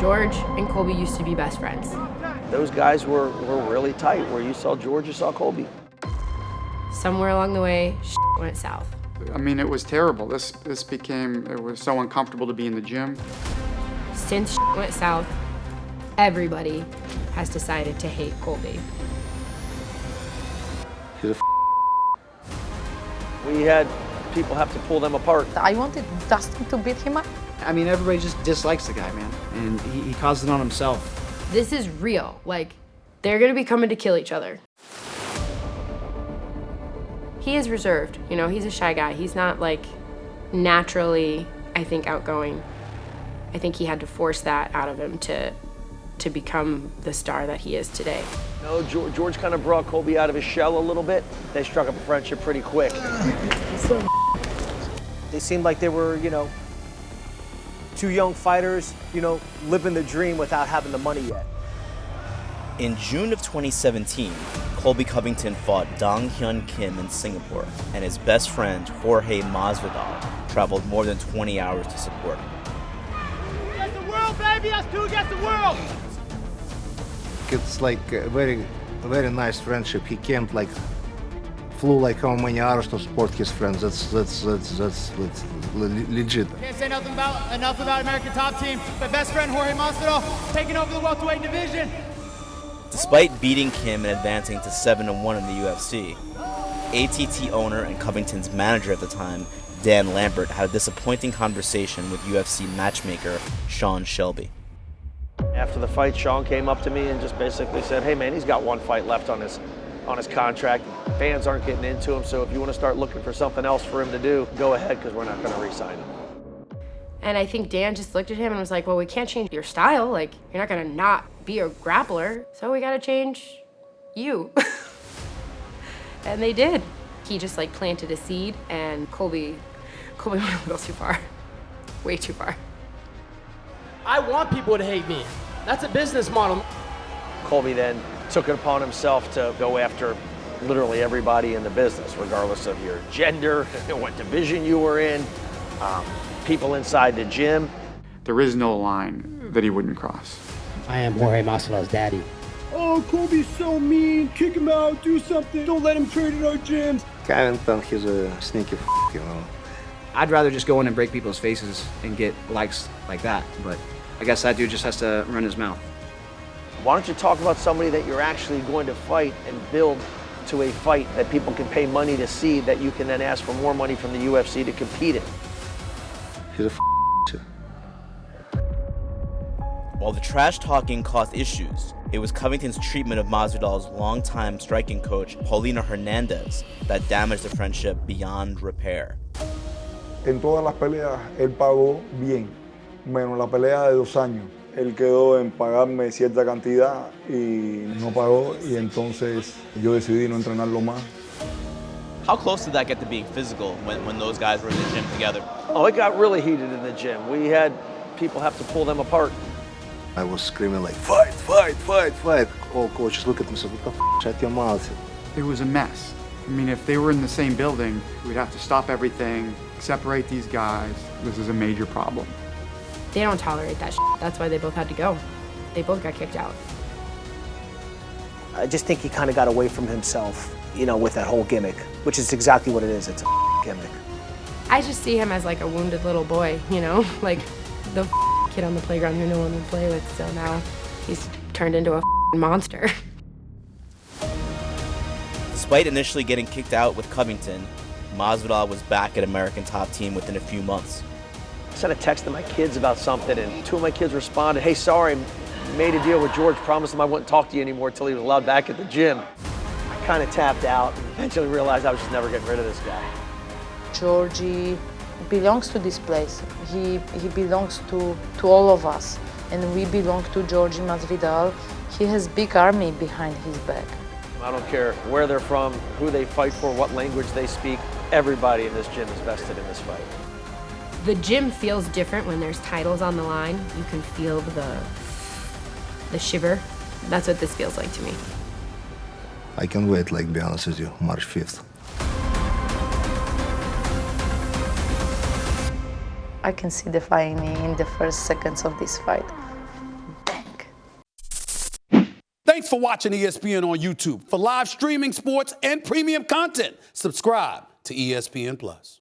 George and Colby used to be best friends. Those guys were really tight. Where you saw George, you saw Colby. Somewhere along the way, went south. I mean, it was terrible. It was so uncomfortable to be in the gym. Since went south, everybody has decided to hate Colby. He's a We had people have to pull them apart. I wanted Dustin to beat him up. I mean, everybody just dislikes the guy, man. And he caused it on himself. This is real. Like, they're gonna be coming to kill each other. He is reserved, you know, he's a shy guy. He's not like naturally, I think, outgoing. I think he had to force that out of him to become the star that he is today. No, George kind of brought Colby out of his shell a little bit. They struck up a friendship pretty quick. They seemed like they were, you know, two young fighters, you know, living the dream without having the money yet. In June of 2017, Colby Covington fought Dong Hyun Kim in Singapore, and his best friend, Jorge Masvidal, traveled more than 20 hours to support him. Against the world, baby! That's two against the world! It's like a very nice friendship. He can't like flew like how many hours to support his friends. That's legit. Can't say enough about American Top Team. My best friend Jorge Masvidal taking over the welterweight division. Despite beating Kim and advancing to 7-1 in the UFC, ATT owner and Covington's manager at the time, Dan Lambert, had a disappointing conversation with UFC matchmaker Sean Shelby. After the fight, Sean came up to me and just basically said, hey man, he's got one fight left on his contract. Fans aren't getting into him, so if you want to start looking for something else for him to do, go ahead, because we're not going to re-sign him. And I think Dan just looked at him and was like, well, we can't change your style. Like, you're not gonna not be a grappler, so we gotta change you. And they did. He just like planted a seed, and Colby went a little too far. Way too far. I want people to hate me. That's a business model. Colby then took it upon himself to go after literally everybody in the business, regardless of your gender, what division you were in, people inside the gym. There is no line that he wouldn't cross. I am Jorge Masvidal's daddy. Oh, Colby's so mean. Kick him out, do something. Don't let him trade in our gyms. Covington, he's a sneaky you know. I'd rather just go in and break people's faces and get likes like that. But I guess that dude just has to run his mouth. Why don't you talk about somebody that you're actually going to fight and build to a fight that people can pay money to see, that you can then ask for more money from the UFC to compete in? He's a too. While the trash talking caused issues, it was Covington's treatment of Masvidal's longtime striking coach, Paulina Hernandez, that damaged the friendship beyond repair. En todas las peleas, él pagó bien, menos la pelea de 2 años. Él quedó en pagarme cierta cantidad y no pagó, y entonces yo decidí no entrenarlo más. How close did that get to being physical when those guys were in the gym together? Oh, it got really heated in the gym. We had people have to pull them apart. I was screaming like, fight, fight, fight, fight. All coaches look at me and say, what the f***, shut your mouth. It was a mess. I mean, if they were in the same building, we'd have to stop everything, separate these guys. This is a major problem. They don't tolerate that shit. That's why they both had to go. They both got kicked out. I just think he kind of got away from himself, you know, with that whole gimmick, which is exactly what it is. It's a gimmick. I just see him as like a wounded little boy, you know? Like the kid on the playground who no one would play with, so now he's turned into a monster. Despite initially getting kicked out with Covington, Masvidal was back at American Top Team within a few months. I sent a text to my kids about something, and 2 of my kids responded, hey, sorry, made a deal with George, promised him I wouldn't talk to you anymore until he was allowed back at the gym. I kind of tapped out and eventually realized I was just never getting rid of this guy. Georgie belongs to this place. He belongs to all of us, and we belong to Jorge Masvidal. He has big army behind his back. I don't care where they're from, who they fight for, what language they speak. Everybody in this gym is vested in this fight. The gym feels different when there's titles on the line. You can feel the shiver. That's what this feels like to me. I can wait, like, be honest with you, March 5th. I can see the fight in the first seconds of this fight. Thanks for watching ESPN on YouTube. For live streaming sports and premium content, subscribe to ESPN+.